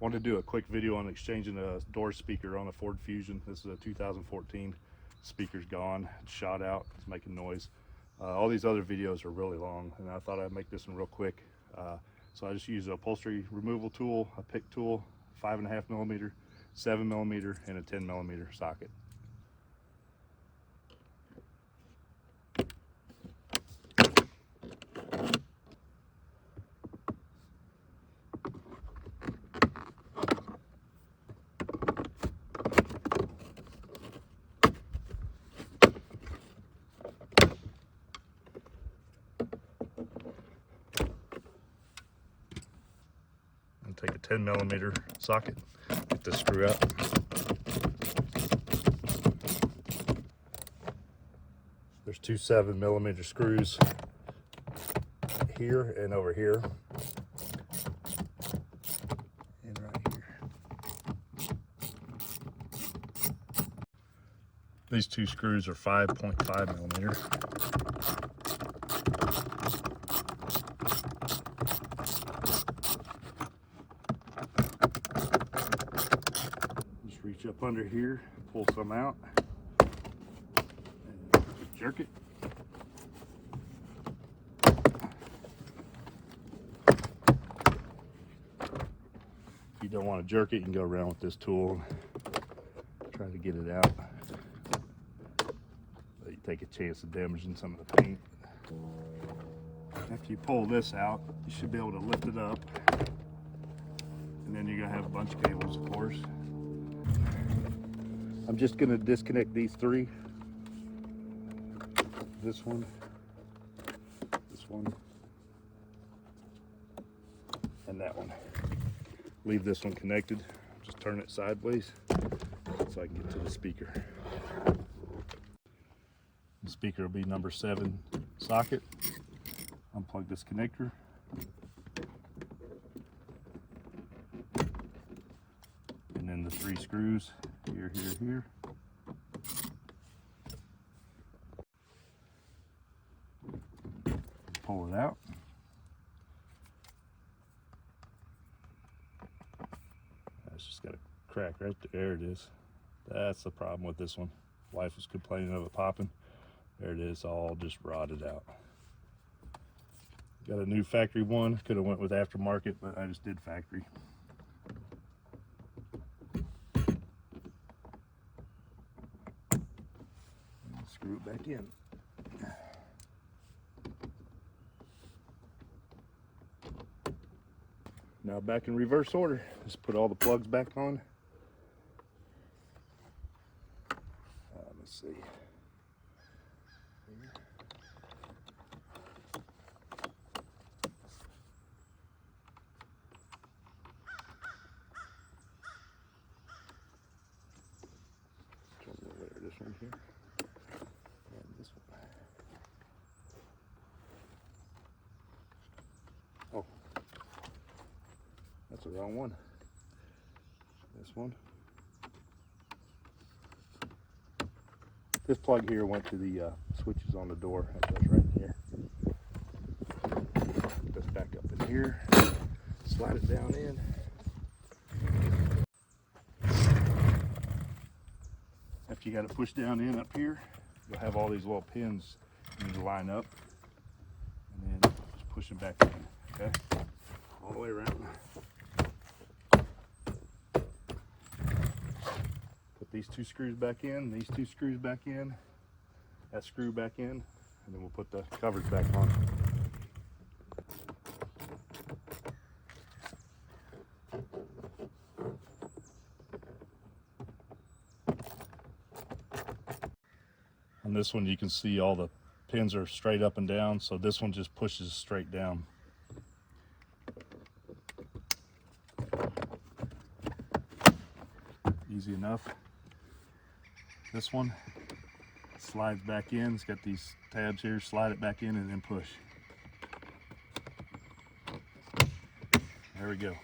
wanted to do a quick video on exchanging a door speaker on a Ford Fusion. This is a 2014. Speaker's gone, it's shot out, it's making noise. All these other videos are really long, and I thought I'd make this one real quick. So I just use an upholstery removal tool, a pick tool, 5.5 millimeter, 7 millimeter, and a 10 millimeter socket. Take a 10 millimeter socket, get this screw out. There's two 7 millimeter screws here and over here, and right here. These two screws are 5.5 millimeter. Reach up under here, pull some out, and jerk it. If you don't want to jerk it, you can go around with this tool and try to get it out. But you take a chance of damaging some of the paint. After you pull this out, you should be able to lift it up. And then you're going to have a bunch of cables, of course. I'm just going to disconnect these three. This one, and that one. Leave this one connected. Just turn it sideways so I can get to the speaker. The speaker will be number 7 socket. Unplug this connector. And then the 3 screws. Here, here, here. Pull it out. It's just got a crack right there. There it is. That's the problem with this one. Wife was complaining of it popping. There it is, all just rotted out. Got a new factory one. Could have went with aftermarket, but I just did factory. Screw it back in. Now back in reverse order. Just put all the plugs back on. Let's see. This one here. This one. Oh, that's the wrong one. This one. This plug here went to the switches on the door. That goes right here. Put this back up in here. Slide it down in. After you got it pushed down in up here, you'll have all these little pins you need to line up, and then just push them back in, okay? All the way around. Put these 2 screws back in, these 2 screws back in, that screw back in, and then we'll put the covers back on. On this one, you can see all the pins are straight up and down, so this one just pushes straight down. Easy enough. This one slides back in. It's got these tabs here. Slide it back in and then push. There we go.